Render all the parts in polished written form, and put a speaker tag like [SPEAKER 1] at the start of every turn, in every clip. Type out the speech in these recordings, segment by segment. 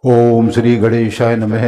[SPEAKER 1] ओम श्री गणेशाय नमः।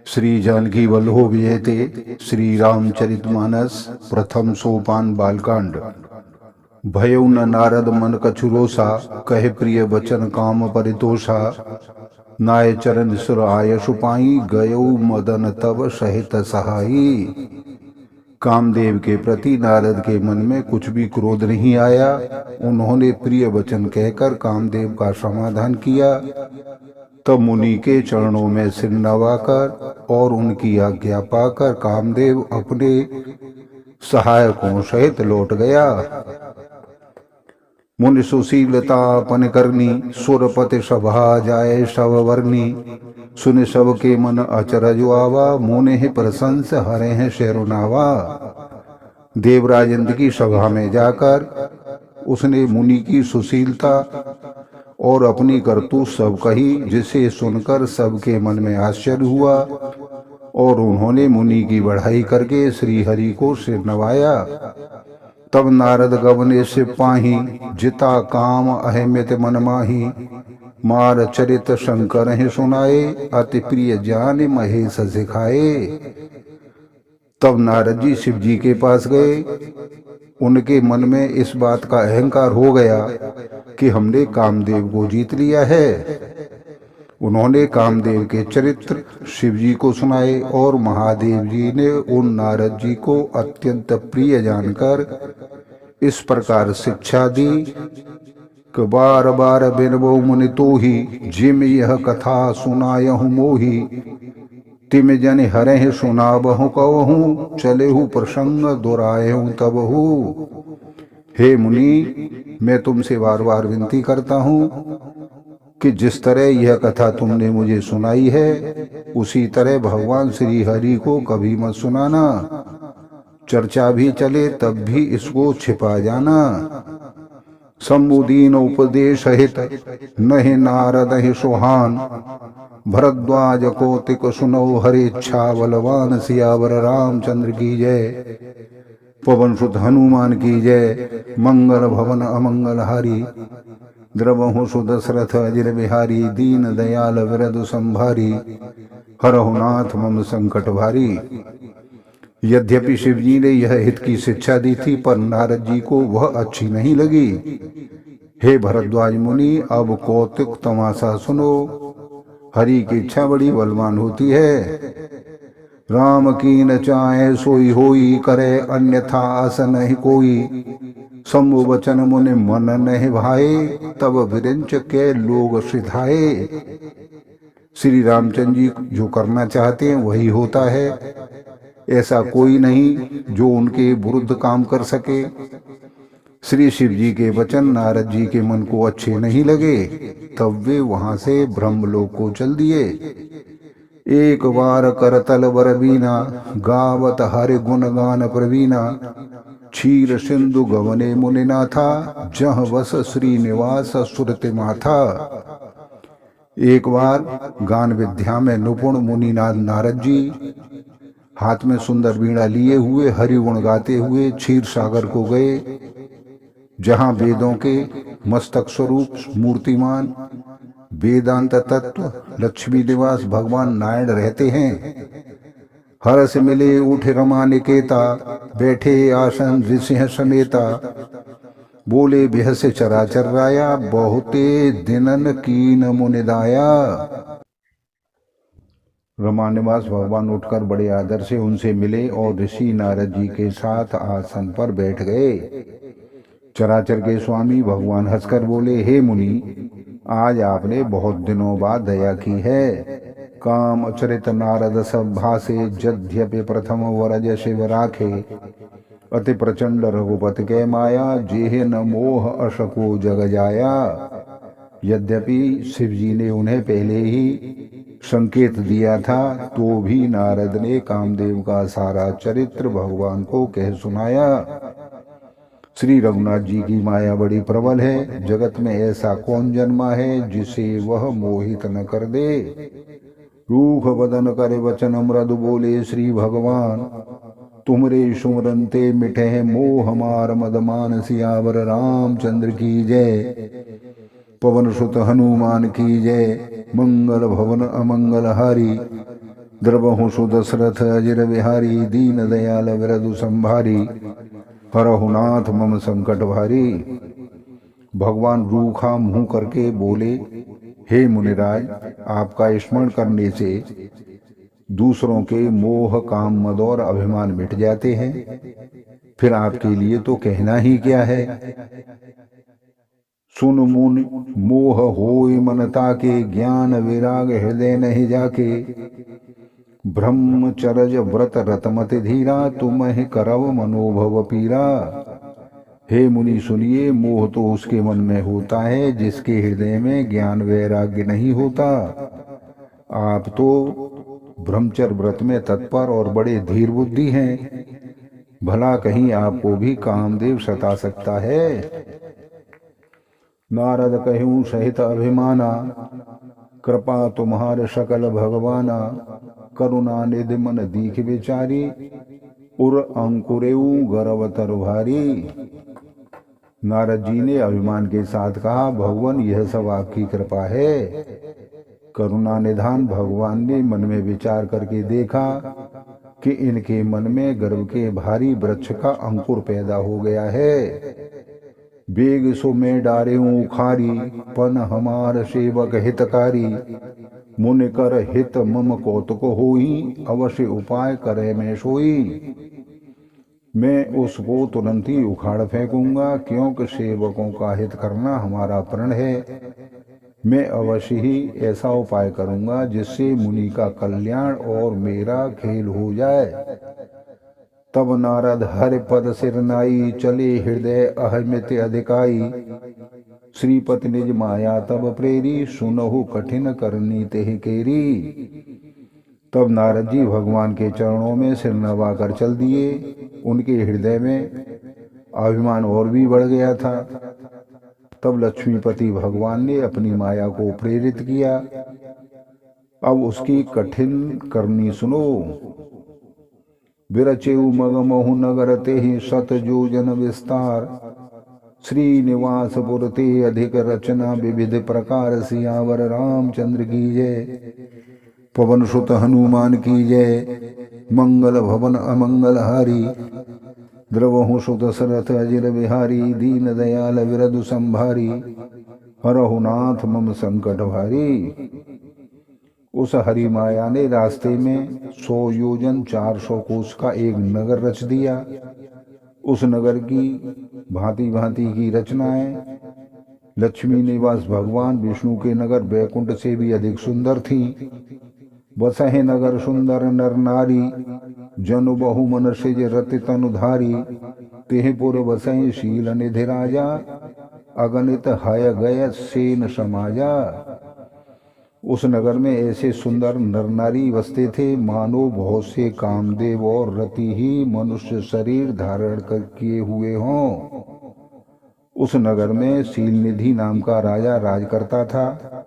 [SPEAKER 1] श्री जानकी वल्लभो विजयते। श्री रामचरितमानस प्रथम सोपान बालकांड। भयउ न नारद मन कछुरोसा, कहे प्रिय वचन काम परितोषा। नाय चरण सुर आयसु पाई, गयौ मदन तब सहित सहाई। कामदेव के प्रति नारद के मन में कुछ भी क्रोध नहीं आया। उन्होंने प्रिय वचन कहकर कामदेव का समाधान किया। तब मुनि के चरणों में सिर नवाकर और उनकी आज्ञा पाकर कामदेव अपने सहायकों सहित लौट गया। मुनि सुशीलता अपन करनी, सुरपति सभा जाए सब वर्णी। सुन सब के मन अचरज आवा, मुने ही प्रशंस हरे हैं शेरुनावा। देवराज इंद्र की सभा में जाकर उसने मुनि की सुशीलता और अपनी करतूत सब कही, जिसे सुनकर सबके मन में आश्चर्य हुआ और उन्होंने मुनि की बढ़ाई करके श्री हरि को सिर नवाया। तब नारद गवने से पाही, जिता काम अहमित मन माही। मार चरित शंकर ही सुनाए, अति प्रिय जान महेश सिखाए। तब नारद जी शिव जी के पास गए। उनके मन में इस बात का अहंकार हो गया कि हमने कामदेव को जीत लिया है। उन्होंने कामदेव के चरित्र शिव जी को सुनाए और महादेव जी ने उन नारद जी को अत्यंत प्रिय जानकर इस प्रकार शिक्षा दी कि बार बार बिनबो मुनि तोहि, जिम यह कथा सुनायहु मोहि। तिम जन हरे सुनाबहु कहूँ, चलेहु प्रसंग दोरायहु तबहु। हे मुनि, मैं तुमसे बार बार विनती करता हूँ कि जिस तरह यह कथा तुमने मुझे सुनाई है, उसी तरह भगवान श्री हरि को कभी मत सुनाना। चर्चा भी चले तब भी इसको छिपा जाना। सम्मुदीन उपदेश हित, नहि नारद ही सुहान। भरद्वाज कौतिक सुनो हरेच्छा, बलवान सियावर रामचंद्र की जय। पवन सुत हनुमान की जय। मंगल भवन अमंगल हारी, द्रवहु सुदशरथ अजिर बिहारी। दीन दयाल विरद संभारी, हरहु नाथ मम संकट भारी। यद्यपि शिव जी ने यह हित की शिक्षा दी थी, पर नारद जी को वह अच्छी नहीं लगी। हे भरद्वाज मुनि, अब कौतुक तमाशा सुनो। हरि की इच्छा बड़ी बलवान होती है। राम की न चाहे सोई होई, करे अन्यथा आस नहीं कोई। सम्मु वचन मुनि मन नहीं भाए, तब विरिंच के लोग सिधाए। श्री रामचंद्र जी जो करना चाहते हैं वही होता है। ऐसा कोई नहीं जो उनके विरुद्ध काम कर सके। श्री शिव जी के वचन नारद जी के मन को अच्छे नहीं लगे। तब वे वहां से ब्रह्मलोक को चल दिए। एक बार करतल बरबीना, गावत हरि गुण गान प्रवीणा। क्षीर सिंधु गवने मुनिना था, जह वस श्रीनिवास सुरति माथा। एक बार गान विद्या में निपुण मुनिनाथ नारद जी हाथ में सुंदर वीणा लिए हुए हरि गुण गाते हुए क्षीर सागर को गए, जहां वेदों के मस्तक स्वरूप मूर्तिमान वेदांत तत्व लक्ष्मी निवास भगवान नारायण रहते हैं। हर्ष मिले उठ रमा निकेता, बैठे आसन ऋषि समेता। बोले बेहस चराचर राया, बहुते दिनन कीन मुनिदाया। रमा निवास भगवान उठकर बड़े आदर से उनसे मिले और ऋषि नारद जी के साथ आसन पर बैठ गए। चराचर के स्वामी भगवान हंसकर बोले, हे मुनि, आज आपने बहुत दिनों बाद दया की है। काम अचरित नारद सब भासे, यद्यपि प्रथम वरज शिव राखे। अति प्रचंड रघुपति के माया, जेह न मोह अशको जग जाया। यद्यपि शिव जी ने उन्हें पहले ही संकेत दिया था, तो भी नारद ने कामदेव का सारा चरित्र भगवान को कह सुनाया। श्री रघुनाथ जी की माया बड़ी प्रबल है। जगत में ऐसा कौन जन्मा है जिसे वह मोहित न कर दे। रूख बदन करे वचन मृदु बोले श्री भगवान। तुमरे सुमरनते मिठे मोह मार मदमान, सियावर रामचंद्र की जय। पवन सुत हनुमान की जय। मंगल भवन अमंगल हारी, द्रवहु सुदशरथ अजिर बिहारी, दीन दयाल विरदु संभारी, हरहु नाथ मम संकट भारी। भगवान रूखा मुंह करके बोले, हे मुनिराज, आपका स्मरण करने से दूसरों के मोह काम मद और अभिमान मिट जाते हैं, फिर आपके लिए तो कहना ही क्या है। सुन मुन मोह होय मनता के, ज्ञान विराग हृदय नहीं जाके, ब्रह्मचर्य व्रत रतमति धीरा, तुम्हें करव मनोभव पीरा। हे मुनि सुनिए, मोह तो उसके मन में होता है जिसके हृदय में ज्ञान वैराग्य नहीं होता। आप तो ब्रह्मचर्य व्रत में तत्पर और बड़े धीर बुद्धि हैं, भला कहीं आपको भी कामदेव सता सकता है। नारद कहूँ सहित अभिमाना, कृपा तुम्हारे सकल भगवाना, करुणा निधि मन दीख विचारी, उर अंकुरेऊ गर्व तर भारी। नारद जी ने अभिमान के साथ कहा, भगवान यह सब आपकी कृपा है। करुणा निधान भगवान ने मन में विचार करके देखा कि इनके मन में गर्व के भारी वृक्ष का अंकुर पैदा हो गया है। बेग सो में डारे उखारी, पन हमार सेवक हितकारी, मुन कर हित मम कौतुक होई, अवश्य उपाय करे मैं सोई। मैं उसको तुरंत ही उखाड़ फेंकूंगा, क्योंकि सेवकों का हित करना हमारा प्रण है। मैं अवश्य ही ऐसा उपाय करूंगा जिससे मुनि का कल्याण और मेरा खेल हो जाए। तब नारद हरि पद सिर नाई, चले हृदय अहमित अधिकाई, श्रीपति निज माया तब प्रेरी, सुनहु कठिन करनी तेहि केरी। तब नारद जी भगवान के चरणों में सिर नवा कर चल दिए। उनके हृदय में अभिमान और भी बढ़ गया था। तब लक्ष्मीपति भगवान ने अपनी माया को प्रेरित किया। अब उसकी कठिन करनी सुनो। विरचेऊ मगमहु नगर तेहि, सत जोजन विस्तार, श्रीनिवासपुर ते अधिक रचना, विविध प्रकार, सियावर रामचंद्र की जय। पवन सुत हनुमान की जय। मंगल भवन अमंगल हारी, द्रवहु सुत दशरथ अजिर बिहारी, दीन दयाल विरदु संभारी, हरहु नाथ मम संकट भारी। उस हरि माया ने रास्ते में 100 योजन 400 कोस का एक नगर रच दिया। उस नगर की भांति भांति की रचनाएं लक्ष्मी निवास भगवान विष्णु के नगर बैकुंठ से भी अधिक सुंदर थीं। बसहे नगर सुंदर नर नारी, जनु बहु मन सिज रति तनुधारी, तेहपुर बसहि शील निधि राजा, अगणित हय गय सेन समाजा। उस नगर में ऐसे सुंदर नर नारी बसते थे मानो बहुत से कामदेव और रति ही मनुष्य शरीर धारण कर किए हुए हों। उस नगर में शील निधि नाम का राजा राज करता था,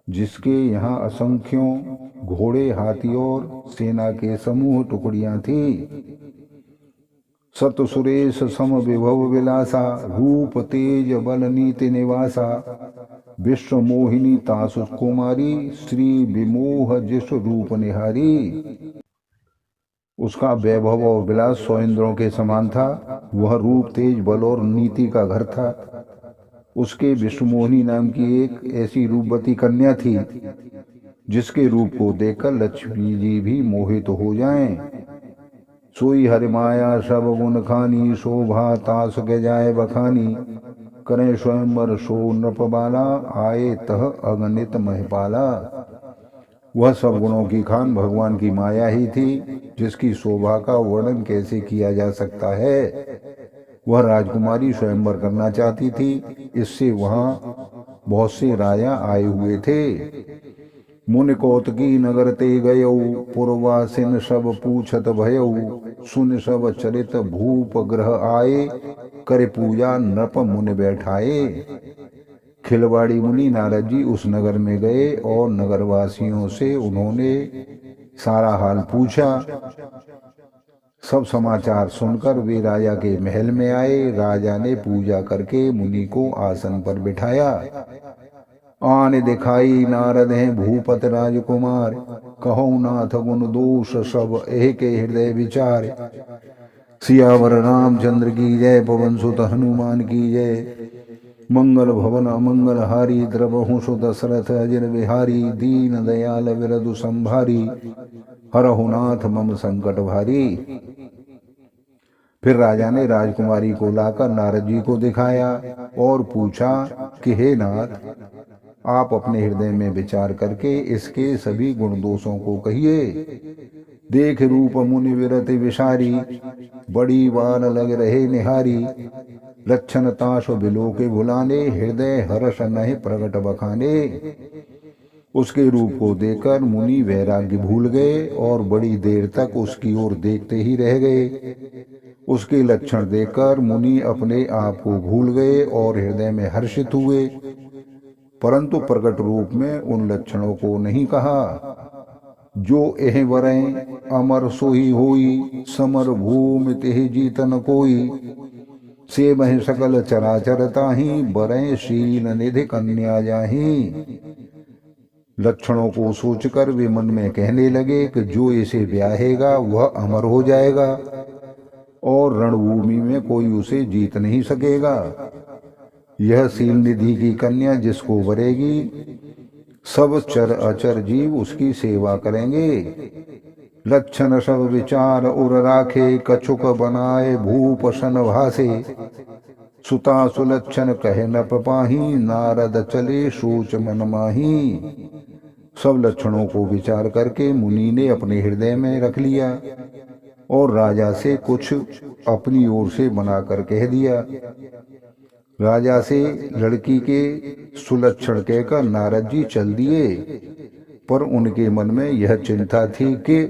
[SPEAKER 1] जिसके यहाँ असंख्यों घोड़े हाथी और सेना के समूह टुकड़ियां थी। सत सुरेश सम विभव विलासा, रूप तेज बल नीति निवासा, विश्व मोहिनी तासु कुमारी, श्री विमोह जिस रूप निहारी। उसका वैभव और विलास 100 इंद्रों के समान था। वह रूप तेज बल और नीति का घर था। उसके विश्वमोहिनी नाम की एक ऐसी रूपवती कन्या थी जिसके रूप को देखकर लक्ष्मी जी भी मोहित हो जाएं। सोई हरि माया सब गुण खानी, शोभा तास के जाए बखानी, करें स्वयंवर सो नृपबाला, आए तह अगणित महपाला। वह सब गुणों की खान भगवान की माया ही थी, जिसकी शोभा का वर्णन कैसे किया जा सकता है। वह राजकुमारी स्वयंवर करना चाहती थी, इससे वहाँ बहुत से राजा आए हुए थे। मुनि कौतकी नगर ते गयऊ, पूर्वासिन सब पूछत भयऊ, सुन सब चरित भूप ग्रह आए, करे पूजा नृप मुनि बैठाए। खिलवाड़ी मुनि नारद जी उस नगर में गए और नगरवासियों से उन्होंने सारा हाल पूछा। सब समाचार सुनकर वे राजा के महल में आए। राजा ने पूजा करके मुनि को आसन पर बिठाया। आन दिखाई नारद हैं भूपत राजकुमार, कहो नाथ गुण दोष सब एक हृदय विचार। सियावर रामचंद्र की जय, पवन सुत हनुमान की जय। मंगल भवन अमंगल हारी, द्रवहु सुत दशरथ अजिर बिहारी। दीन दयाल विरधु संभारी, हरहु नाथ मम संकट भारी। फिर राजा ने राजकुमारी को लाकर नारद जी को दिखाया और पूछा कि हे नाथ, आप अपने हृदय में विचार करके इसके सभी गुण दोषों को कहिए। देख रूप मुनि विरति विषारी, बड़ी बार लग रहे निहारी। लक्षण ताश बिलो के भुलाने, हृदय हर्ष नहीं प्रगट बखाने। उसके रूप को देखकर मुनि वैराग्य भूल गए और बड़ी देर तक उसकी ओर देखते ही रह गए। उसके लक्षण देखकर मुनि अपने आप को भूल गए और हृदय में हर्षित हुए, परंतु प्रकट रूप में उन लक्षणों को नहीं कहा। जो एह वरें अमर सोही होई, समर भूमि तेह जीतन कोई। से बह सकल चराचर ताही, बरें शील निधि कन्या जाही। लक्षणों को सोचकर वे मन में कहने लगे कि जो इसे ब्याहेगा वह अमर हो जाएगा और रणभूमि में कोई उसे जीत नहीं सकेगा। यह शील निधि की कन्या जिसको वरेगी, सब चर अचर जीव उसकी सेवा करेंगे। लक्षण सब विचार उर राखे, कछुक बनाए भूप सन भासे। सुता सुलक्षण कहे न पाही, नारद चले सोच मन माही। सब लक्षणों को विचार करके मुनि ने अपने हृदय में रख लिया और राजा से कुछ अपनी ओर से बनाकर कह दिया। राजा से लड़की के सुलक्षण कहकर नारद जी चल दिए, पर उनके मन में यह चिंता थी कि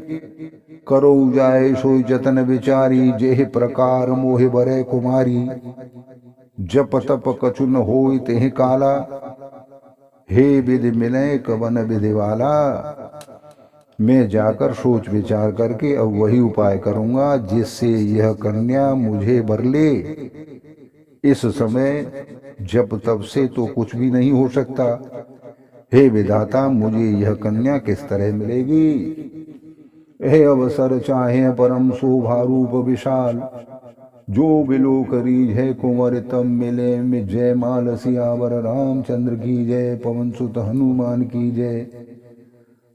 [SPEAKER 1] करो जाए सोई जतन विचारी, जेह प्रकार मोहि बरे कुमारी। जप तप कछु न होई तेह काला, हे विधि मिले कवन विधि वाला। मैं जाकर सोच विचार करके अब वही उपाय करूंगा जिससे यह कन्या मुझे वर ले। इस समय जप तप से तो कुछ भी नहीं हो सकता। हे विधाता, मुझे यह कन्या किस तरह मिलेगी। हे अवसर चाहे परम शोभा रूप विशाल, जो बिलो करी है कुंवर तब मिले में। जय माल सियावर रामचंद्र की जय, पवन सुत हनुमान की जय।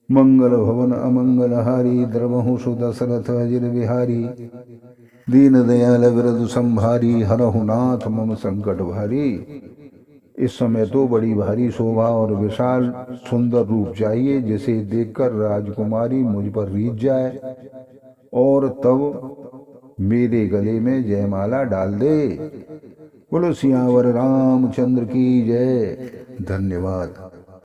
[SPEAKER 1] मंगल भवन अमंगल हारी, द्रवहु सुत दशरथ अजिर बिहारी। दीन दयाल विरधु संभारी, हरहु नाथ मम संकट भारी। इस समय तो बड़ी भारी शोभा और विशाल सुंदर रूप चाहिए जिसे देखकर राजकुमारी मुझ पर रीझ जाए और तब मेरे गले में जयमाला डाल दे। बोलो सियावर रामचंद्र की जय। धन्यवाद।